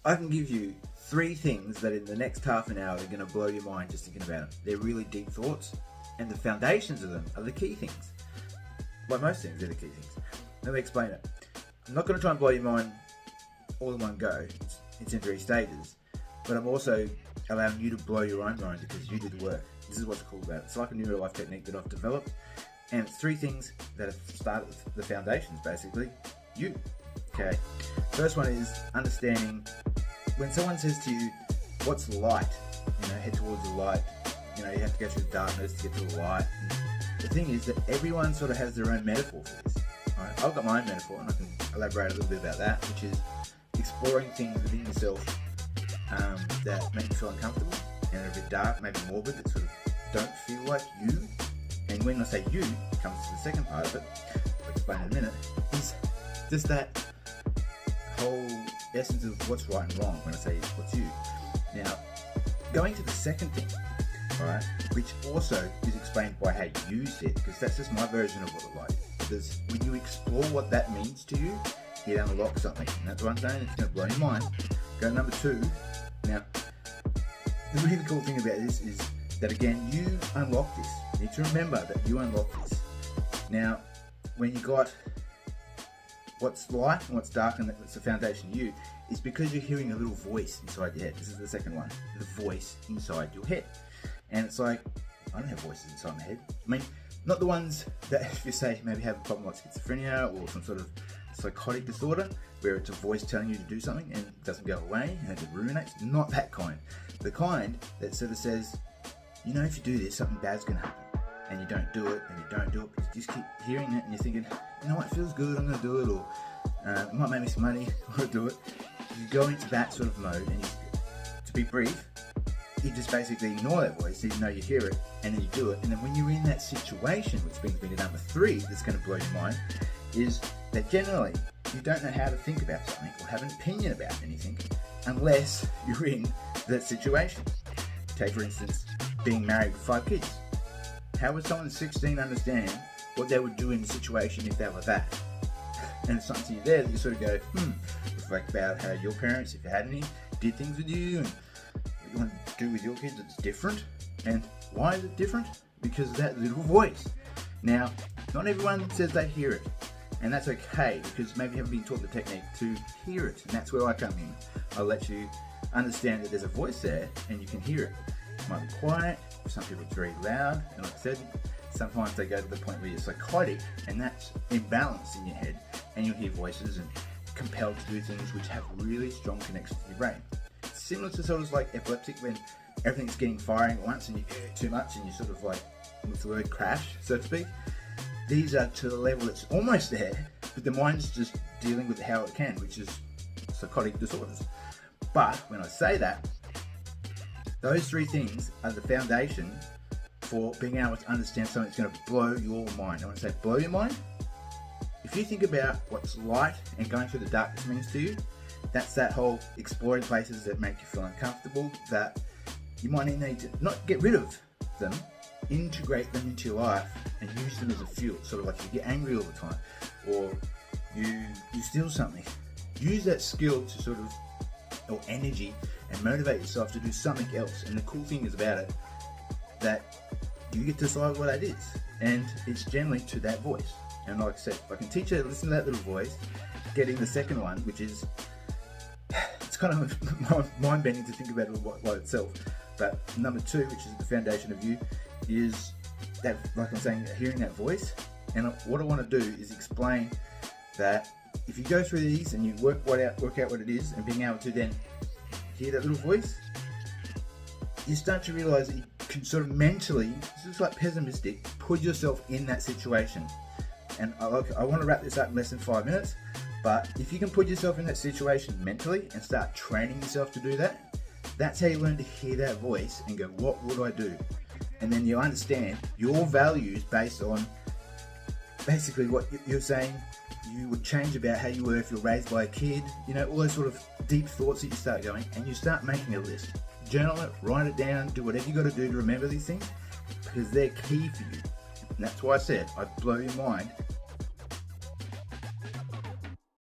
I can give you 3 things that in the next half an hour are going to blow your mind just thinking about them. They're really deep thoughts, and the foundations of them are the key things. Like most things, they're the key things. Let me explain it. I'm not going to try and blow your mind all in one go. It's in 3 stages. But I'm also allowing you to blow your own mind because you did the work. This is what's cool about it. It's like a neuro life technique that I've developed. And it's 3 things that have started the foundations, basically. You. Okay. First one is understanding when someone says to you, what's light? Head towards the light. You have to go through the darkness to get to the light. And the thing is that everyone sort of has their own metaphor for this. Right? I've got my own metaphor, and I can elaborate a little bit about that, which is exploring things within yourself that make you feel uncomfortable and are a bit dark, maybe morbid, that sort of don't feel like you. And when I say you, it comes to the second part of it, I'll explain in a minute, is just that whole essence of what's right and wrong when I say what's you. Now, going to the second thing, right, which also is explained by how you see it, because that's just my version of what it's like. Because when you explore what that means to you, it unlocks something. And that's what I'm saying, it's going to blow your mind. Go to number 2. Now, the really cool thing about this is that, again, you unlock this. You need to remember that you unlock this. Now, when you got what's light and what's dark and that's the foundation of you, is because you're hearing a little voice inside your head. This is the second one, the voice inside your head. And it's like, I don't have voices inside my head. I mean, not the ones that, if you say maybe have a problem like schizophrenia or some sort of psychotic disorder where it's a voice telling you to do something and it doesn't go away and it ruminates. Not that kind. The kind that sort of says, if you do this, something bad's going to happen. And you don't do it, and you don't do it, but you just keep hearing it and you're thinking, what, it feels good, I'm going to do it, or it might make me some money, I'm going to do it. You go into that sort of mode, and to be brief, you just basically ignore that voice, even though you hear it, and then you do it. And then when you're in that situation, which brings me to number 3, that's going to blow your mind, is that generally you don't know how to think about something or have an opinion about anything unless you're in that situation. Take, for instance, being married with 5 kids. How would someone 16 understand what they would do in the situation if they were that? And it's something to you there that you sort of go, reflect about how your parents, if you had any, did things with you, and what you want to do with your kids that's different. And why is it different? Because of that little voice. Now, not everyone says they hear it, and that's okay, because maybe you haven't been taught the technique to hear it, and that's where I come in. I'll let you understand that there's a voice there, and you can hear it. It might be quiet, for some people it's very loud, and like I said, sometimes they go to the point where you're psychotic, and that's imbalanced in your head, and you'll hear voices and compelled to do things which have really strong connections to your brain. It's similar to sort of like epileptic, when everything's getting firing at once and you hear it too much and you sort of like, what's the word, crash, so to speak. These are to the level that's almost there, but the mind's just dealing with how it can, which is psychotic disorders. But when I say that, those 3 things are the foundation for being able to understand something that's going to blow your mind. I want to say blow your mind. If you think about what's light and going through the darkness means to you, that's that whole exploring places that make you feel uncomfortable, that you might need to not get rid of them, integrate them into your life and use them as a fuel. Sort of like you get angry all the time, or you steal something. Use that skill to sort of, or energy, and motivate yourself to do something else. And the cool thing is about it that you get to decide what that is, and it's generally to that voice. And like I said, if I can teach you to listen to that little voice, getting the second one, which is, it's kind of mind-bending to think about it by itself, but number 2, which is the foundation of you, is that, like I'm saying, hearing that voice. And what I want to do is explain that if you go through these and you work out what it is, and being able to then hear that little voice, you start to realize that you can sort of mentally, this is like pessimistic, put yourself in that situation. And I want to wrap this up in less than 5 minutes, but if you can put yourself in that situation mentally and start training yourself to do that, that's how you learn to hear that voice and go, what would I do? And then you understand your values based on basically what you're saying you would change about how you were if you're raised by a kid, all those sort of deep thoughts that you start going, and you start making a list. Journal it, write it down, do whatever you got to do to remember these things, because they're key for you. And that's why I said I'd blow your mind